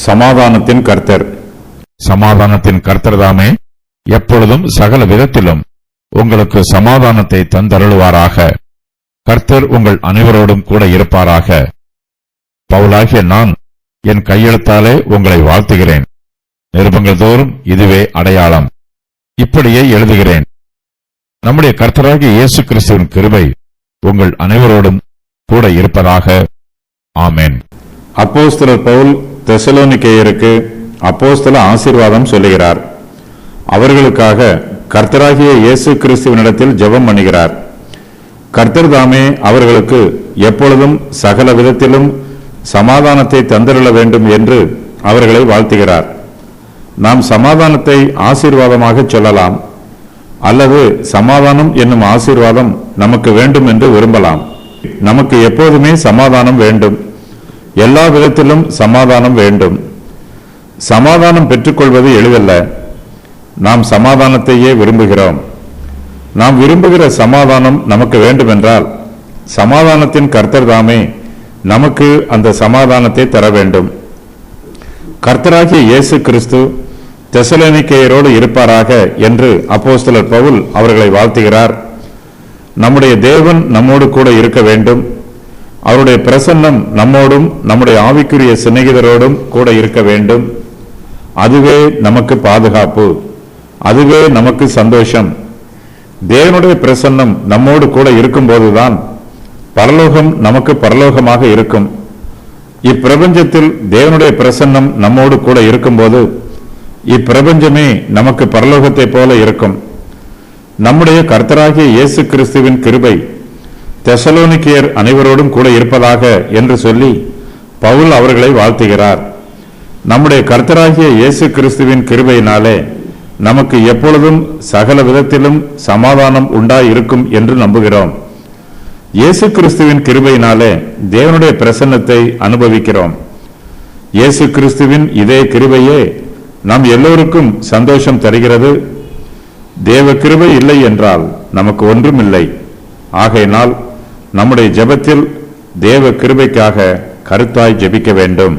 சமாதானத்தின் கர்த்தர். சமாதானத்தின் கர்த்தர்தாமே எப்பொழுதும் சகல விதத்திலும் உங்களுக்கு சமாதானத்தை தந்தருளுவாராக. கர்த்தர் உங்கள் அனைவரோடும் கூட இருப்பாராக. பவுலாகிய நான் என் கையெழுத்தாலே உங்களை வாழ்த்துகிறேன். நிருபங்கள் தோறும் இதுவே அடையாளம். இப்படியே எழுதுகிறேன். நம்முடைய கர்த்தராகிய இயேசு கிறிஸ்துவின் கிருபை உங்கள் அனைவரோடும் கூட இருப்பதாக. ஆமென். அப்போஸ்தலர் பவுல் தெசலோனிக்கேயருக்கு அப்போஸ்தல ஆசீர்வாதம் சொல்லுகிறார். அவர்களுக்காக கர்த்தராகிய இயேசு கிறிஸ்துவினிடத்தில் ஜெபம் பண்ணுகிறார். கர்த்தர் தாமே அவர்களுக்கு எப்பொழுதும் சகல விதத்திலும் சமாதானத்தை தந்தருள வேண்டும் என்று அவர்களை வாழ்த்துகிறார். நாம் சமாதானத்தை ஆசீர்வாதமாக சொல்லலாம், அல்லது சமாதானம் என்னும் ஆசீர்வாதம் நமக்கு வேண்டும் என்று விரும்பலாம். நமக்கு எப்போதுமே சமாதானம் வேண்டும். எல்லா விதத்திலும் சமாதானம் வேண்டும். சமாதானம் பெற்றுக்கொள்வது எளிதல்ல. நாம் சமாதானத்தையே விரும்புகிறோம். நாம் விரும்புகிற சமாதானம் நமக்கு வேண்டுமென்றால் சமாதானத்தின் கர்த்தர் தாமே நமக்கு அந்த சமாதானத்தை தர வேண்டும். கர்த்தராகிய இயேசு கிறிஸ்து தெசலோனிக்கேயரோடு இருப்பாராக என்று அப்போஸ்தலர் பவுல் அவர்களை வாழ்த்துகிறார். நம்முடைய தேவன் நம்மோடு கூட இருக்க வேண்டும். அவருடைய பிரசன்னம் நம்மோடும் நம்முடைய ஆவிக்குரிய சிநேகிதரோடும் கூட இருக்க வேண்டும். அதுவே நமக்கு பாதுகாப்பு, அதுவே நமக்கு சந்தோஷம். தேவனுடைய பிரசன்னம் நம்மோடு கூட இருக்கும்போதுதான் பரலோகம் நமக்கு பரலோகமாக இருக்கும். இப்பிரபஞ்சத்தில் தேவனுடைய பிரசன்னம் நம்மோடு கூட இருக்கும்போது இப்பிரபஞ்சமே நமக்கு பரலோகத்தை போல இருக்கும். நம்முடைய கர்த்தராகிய இயேசு கிறிஸ்துவின் கிருபை தெசலோனிக்கேயர் அனைவரோடும் கூட இருப்பதாக என்று சொல்லி பவுல் அவர்களை வாழ்த்துகிறார். நம்முடைய கர்த்தராகிய இயேசு கிறிஸ்துவின் கிருபையினாலே நமக்கு எப்பொழுதும் சகல விதத்திலும் சமாதானம் உண்டாயிருக்கும் என்று நம்புகிறோம். இயேசு கிறிஸ்துவின் கிருபையினாலே தேவனுடைய பிரசன்னத்தை அனுபவிக்கிறோம். இயேசு கிறிஸ்துவின் இதே கிருபையே நாம் எல்லோருக்கும் சந்தோஷம் தருகிறது. தேவ கிருபை இல்லை என்றால் நமக்கு ஒன்றும் இல்லை. ஆகையினால் நம்முடைய ஜெபத்தில் தேவ கிருபைக்காக கருத்தாய் ஜெபிக்க வேண்டும்.